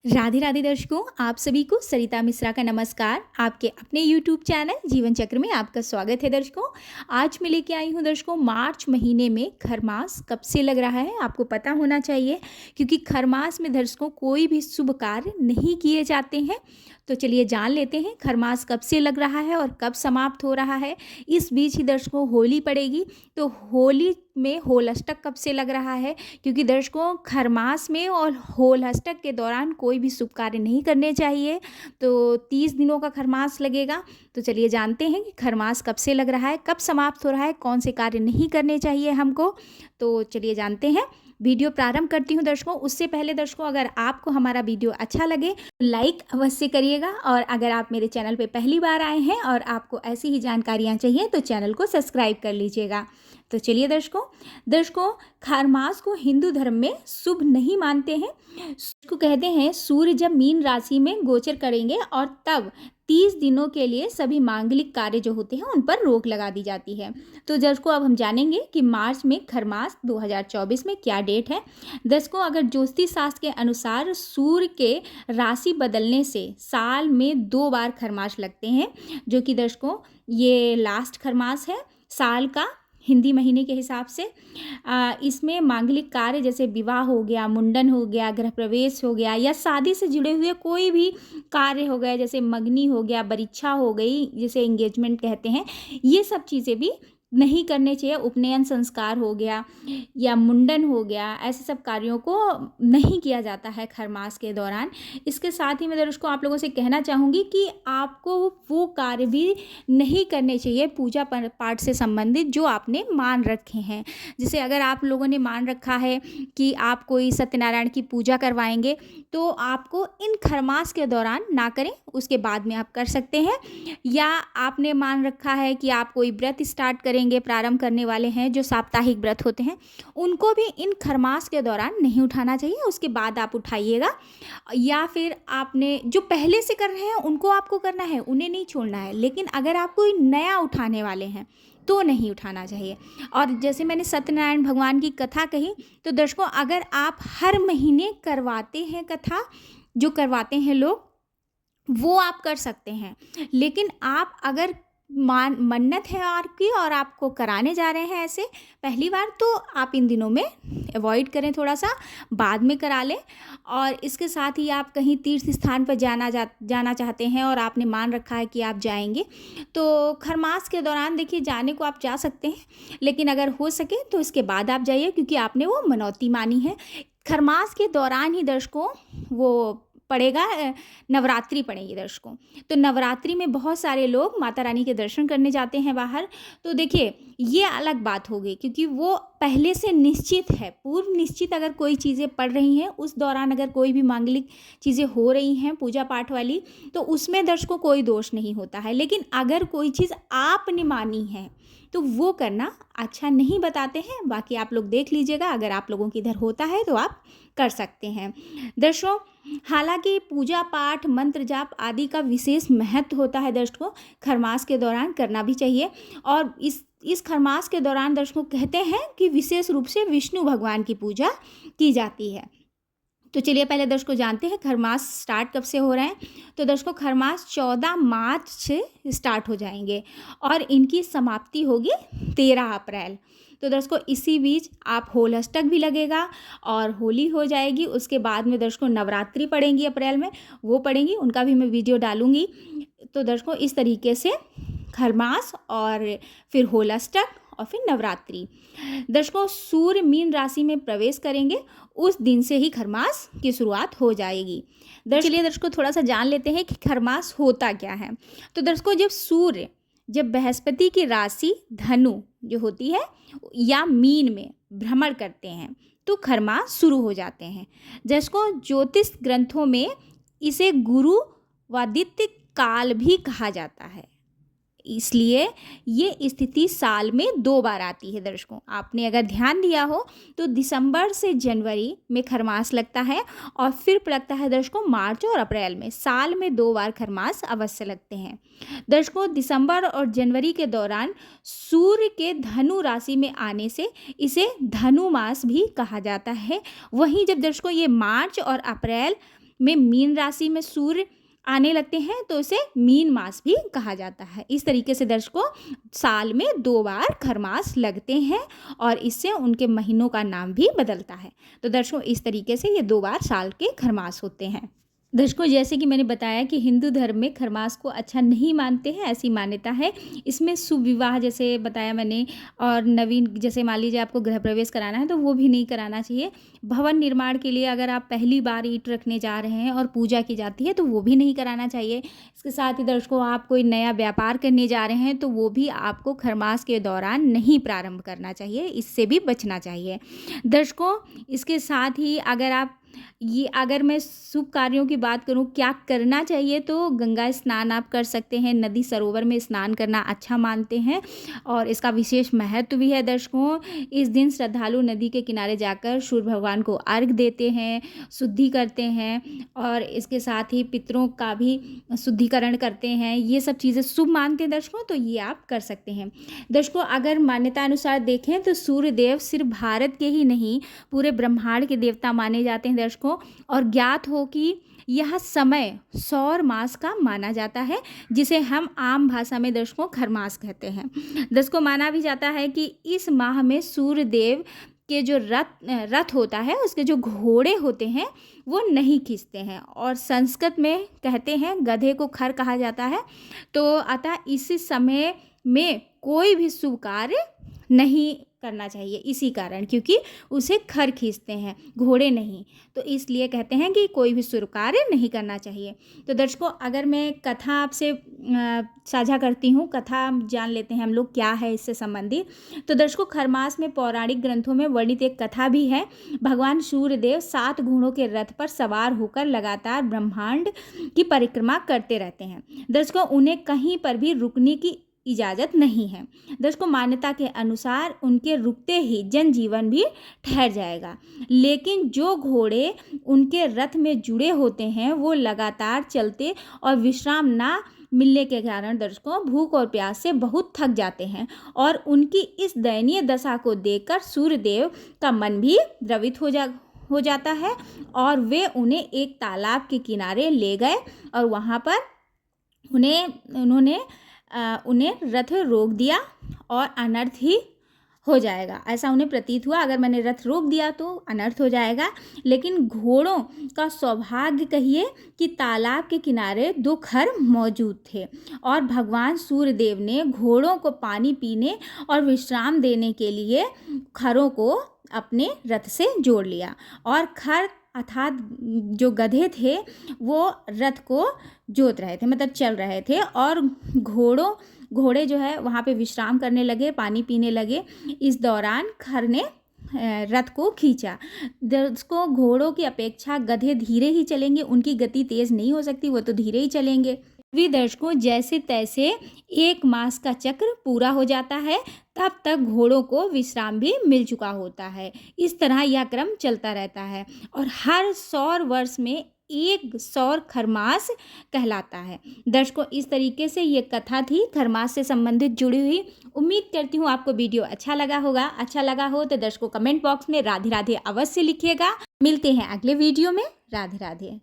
राधे राधे दर्शकों, आप सभी को सरिता मिश्रा का नमस्कार। आपके अपने यूट्यूब चैनल जीवन चक्र में आपका स्वागत है दर्शकों। आज मैं लेके आई हूँ दर्शकों, मार्च महीने में खरमास कब से लग रहा है आपको पता होना चाहिए, क्योंकि खरमास में दर्शकों कोई भी शुभ कार्य नहीं किए जाते हैं। तो चलिए जान लेते हैं खरमास कब से लग रहा है और कब समाप्त हो रहा है। इस बीच ही दर्शकों होली पड़ेगी, तो होली में होल अष्टक कब से लग रहा है, क्योंकि दर्शकों खरमास में और होल अष्टक के दौरान कोई भी शुभ कार्य नहीं करने चाहिए। तो 30 दिनों का खरमास लगेगा। तो चलिए जानते हैं कि खरमास कब से लग रहा है, कब समाप्त हो रहा है, कौन से कार्य नहीं करने चाहिए हमको। तो चलिए जानते हैं। वीडियो प्रारंभ करती हूँ दर्शकों। उससे पहले दर्शकों, अगर आपको हमारा वीडियो अच्छा लगे तो लाइक अवश्य करिएगा, और अगर आप मेरे चैनल पे पहली बार आए हैं और आपको ऐसी ही जानकारियाँ चाहिए तो चैनल को सब्सक्राइब कर लीजिएगा। तो चलिए दर्शकों खरमास को हिंदू धर्म में शुभ नहीं मानते हैं। इसको कहते हैं सूर्य जब मीन राशि में गोचर करेंगे और तब 30 दिनों के लिए सभी मांगलिक कार्य जो होते हैं उन पर रोक लगा दी जाती है। तो दर्शकों अब हम जानेंगे कि मार्च में खरमास 2024 में क्या डेट है। दर्शकों अगर ज्योतिष शास्त्र के अनुसार सूर्य के राशि बदलने से साल में 2 बार खरमास लगते हैं, जो कि दर्शकों ये लास्ट खरमास है साल का हिंदी महीने के हिसाब से। इसमें मांगलिक कार्य जैसे विवाह हो गया, मुंडन हो गया, गृह प्रवेश हो गया, या शादी से जुड़े हुए कोई भी कार्य हो गया, जैसे मगनी हो गया, बरीक्षा हो गई जिसे एंगेजमेंट कहते हैं, ये सब चीज़ें भी नहीं करने चाहिए। उपनयन संस्कार हो गया या मुंडन हो गया, ऐसे सब कार्यों को नहीं किया जाता है खरमास के दौरान। इसके साथ ही मैं दर्शकों आप लोगों से कहना चाहूँगी कि आपको वो कार्य भी नहीं करने चाहिए पूजा पाठ से संबंधित जो आपने मान रखे हैं। जैसे अगर आप लोगों ने मान रखा है कि आप कोई सत्यनारायण की पूजा करवाएंगे, तो आपको इन खरमास के दौरान ना करें, उसके बाद में आप कर सकते हैं। या आपने मान रखा है कि आप कोई व्रत स्टार्ट करेंगे, प्रारंभ करने वाले हैं, जो साप्ताहिक व्रत होते हैं, उनको भी इन खरमास के दौरान नहीं उठाना चाहिए, उसके बाद आप उठाइएगा। या फिर आपने जो पहले से कर रहे हैं उनको आपको करना है, उन्हें नहीं छोड़ना है, लेकिन अगर आप कोई नया उठाने वाले हैं तो नहीं उठाना चाहिए। और जैसे मैंने सत्यनारायण भगवान की कथा कही, तो दर्शकों अगर आप हर महीने करवाते हैं कथा, जो करवाते हैं लोग, वो आप कर सकते हैं। लेकिन आप अगर मन्नत है आपकी और आपको कराने जा रहे हैं ऐसे पहली बार, तो आप इन दिनों में अवॉइड करें, थोड़ा सा बाद में करा लें। और इसके साथ ही आप कहीं तीर्थ स्थान पर जाना चाहते हैं और आपने मान रखा है कि आप जाएंगे, तो खरमास के दौरान देखिए जाने को आप जा सकते हैं, लेकिन अगर हो सके तो इसके बाद आप जाइए, क्योंकि आपने वो मनौती मानी है। खरमास के दौरान ही दर्शकों वो पड़ेगा, नवरात्रि पड़ेगी दर्शकों। तो नवरात्रि में बहुत सारे लोग माता रानी के दर्शन करने जाते हैं बाहर। तो देखिए ये अलग बात हो गई, क्योंकि वो पहले से निश्चित है, पूर्व निश्चित अगर कोई चीज़ें पड़ रही हैं, उस दौरान अगर कोई भी मांगलिक चीज़ें हो रही हैं पूजा पाठ वाली, तो उसमें दर्शकों कोई दोष नहीं होता है। लेकिन अगर कोई चीज़ आपने मानी है तो वो करना अच्छा नहीं बताते हैं। बाकी आप लोग देख लीजिएगा, अगर आप लोगों के इधर होता है तो आप कर सकते हैं। दर्शकों हालांकि पूजा पाठ, मंत्र जाप आदि का विशेष महत्व होता है दर्शकों, खरमास के दौरान करना भी चाहिए। और इस खरमास के दौरान दर्शकों कहते हैं कि विशेष रूप से विष्णु भगवान की पूजा की जाती है। तो चलिए पहले दर्शकों जानते हैं खरमास स्टार्ट कब से हो रहे हैं। तो दर्शकों खरमास 14 मार्च से स्टार्ट हो जाएंगे और इनकी समाप्ति होगी 13 अप्रैल। तो दर्शकों इसी बीच आप होल अष्टक भी लगेगा और होली हो जाएगी। उसके बाद में दर्शकों नवरात्रि पड़ेंगी अप्रैल में, वो पड़ेंगी, उनका भी मैं वीडियो डालूंगी। तो दर्शकों इस तरीके से खरमास और फिर होल अष्टक और फिर नवरात्रि। दर्शकों सूर्य मीन राशि में प्रवेश करेंगे, उस दिन से ही खरमास की शुरुआत हो जाएगी। चलिए दर्शकों थोड़ा सा जान लेते हैं कि खरमास होता क्या है। तो दर्शकों जब बृहस्पति की राशि धनु जो होती है या मीन में भ्रमण करते हैं, तो खरमास शुरू हो जाते हैं। दर्शकों ज्योतिष ग्रंथों में इसे गुरु वादित्य काल भी कहा जाता है, इसलिए ये स्थिति साल में 2 बार आती है। दर्शकों आपने अगर ध्यान दिया हो तो दिसंबर से जनवरी में खरमास लगता है और फिर लगता है दर्शकों मार्च और अप्रैल में। साल में 2 बार खरमास अवश्य लगते हैं। दर्शकों दिसंबर और जनवरी के दौरान सूर्य के धनु राशि में आने से इसे धनु मास भी कहा जाता है। वहीं जब दर्शकों ये मार्च और अप्रैल में मीन राशि में सूर्य आने लगते हैं तो इसे मीन मास भी कहा जाता है। इस तरीके से दर्शकों साल में 2 बार खरमास लगते हैं और इससे उनके महीनों का नाम भी बदलता है। तो दर्शकों इस तरीके से ये 2 बार साल के खरमास होते हैं। दर्शकों जैसे कि मैंने बताया कि हिंदू धर्म में खरमास को अच्छा नहीं मानते हैं, ऐसी मान्यता है। इसमें शुभ विवाह जैसे बताया मैंने, और नवीन जैसे मान लीजिए आपको गृह प्रवेश कराना है तो वो भी नहीं कराना चाहिए। भवन निर्माण के लिए अगर आप पहली बार ईंट रखने जा रहे हैं और पूजा की जाती है तो वो भी नहीं कराना चाहिए। इसके साथ ही दर्शकों आप कोई नया व्यापार करने जा रहे हैं तो वो भी आपको खरमास के दौरान नहीं प्रारंभ करना चाहिए, इससे भी बचना चाहिए। दर्शकों इसके साथ ही अगर मैं शुभ कार्यों की बात करूं क्या करना चाहिए, तो गंगा स्नान आप कर सकते हैं, नदी सरोवर में स्नान करना अच्छा मानते हैं और इसका विशेष महत्व भी है। दर्शकों इस दिन श्रद्धालु नदी के किनारे जाकर सूर्य भगवान को अर्घ देते हैं, शुद्धि करते हैं और इसके साथ ही पितरों का भी शुद्धिकरण करते हैं। ये सब चीज़ें शुभ मानते हैं दर्शकों, तो ये आप कर सकते हैं। दर्शकों अगर मान्यता अनुसार देखें तो सूर्य देव सिर्फ भारत के ही नहीं पूरे ब्रह्मांड के देवता माने जाते हैं दर्शकों, और ज्ञात हो कि यह समय सौर मास का माना जाता है, जिसे हम आम भाषा में दर्शकों खरमास कहते हैं। दर्शकों माना भी जाता है कि इस माह में सूर्य देव के जो रथ होता है, उसके जो घोड़े होते हैं वो नहीं खींचते हैं, और संस्कृत में कहते हैं गधे को खर कहा जाता है। तो अतः इस समय में कोई भी शुभ कार्य नहीं करना चाहिए, इसी कारण क्योंकि उसे खर खींचते हैं, घोड़े नहीं, तो इसलिए कहते हैं कि कोई भी शुभ कार्य नहीं करना चाहिए। तो दर्शकों अगर मैं कथा आपसे साझा करती हूँ, कथा जान लेते हैं हम लोग क्या है इससे संबंधित। तो दर्शकों खरमास में पौराणिक ग्रंथों में वर्णित एक कथा भी है। भगवान सूर्यदेव 7 घोड़ों के रथ पर सवार होकर लगातार ब्रह्मांड की परिक्रमा करते रहते हैं। दर्शकों उन्हें कहीं पर भी रुकने की इजाज़त नहीं है। दर्शकों मान्यता के अनुसार उनके रुकते ही जनजीवन भी ठहर जाएगा, लेकिन जो घोड़े उनके रथ में जुड़े होते हैं वो लगातार चलते और विश्राम ना मिलने के कारण दर्शकों भूख और प्यास से बहुत थक जाते हैं, और उनकी इस दयनीय दशा को देखकर सूर्यदेव का मन भी द्रवित हो जाता है और वे उन्हें एक तालाब के किनारे ले गए और वहाँ पर उन्हें रथ रोक दिया और अनर्थ ही हो जाएगा, ऐसा उन्हें प्रतीत हुआ। अगर मैंने रथ रोक दिया तो अनर्थ हो जाएगा। लेकिन घोड़ों का सौभाग्य कहिए कि तालाब के किनारे 2 खर मौजूद थे और भगवान सूर्यदेव ने घोड़ों को पानी पीने और विश्राम देने के लिए खरों को अपने रथ से जोड़ लिया, और खर अर्थात जो गधे थे वो रथ को जोत रहे थे, मतलब चल रहे थे, और घोड़े जो है वहाँ पे विश्राम करने लगे, पानी पीने लगे। इस दौरान खर ने रथ को खींचा। उसको घोड़ों की अपेक्षा गधे धीरे ही चलेंगे, उनकी गति तेज नहीं हो सकती, वो तो धीरे ही चलेंगे। भी दर्शकों जैसे तैसे 1 मास का चक्र पूरा हो जाता है, तब तक घोड़ों को विश्राम भी मिल चुका होता है। इस तरह यह क्रम चलता रहता है और हर सौर वर्ष में 1 सौर खरमास कहलाता है। दर्शकों इस तरीके से ये कथा थी खरमास से संबंधित जुड़ी हुई। उम्मीद करती हूँ आपको वीडियो अच्छा लगा होगा। अच्छा लगा हो तो दर्शकों कमेंट बॉक्स में राधे राधे अवश्य लिखिएगा। मिलते हैं अगले वीडियो में। राधे राधे।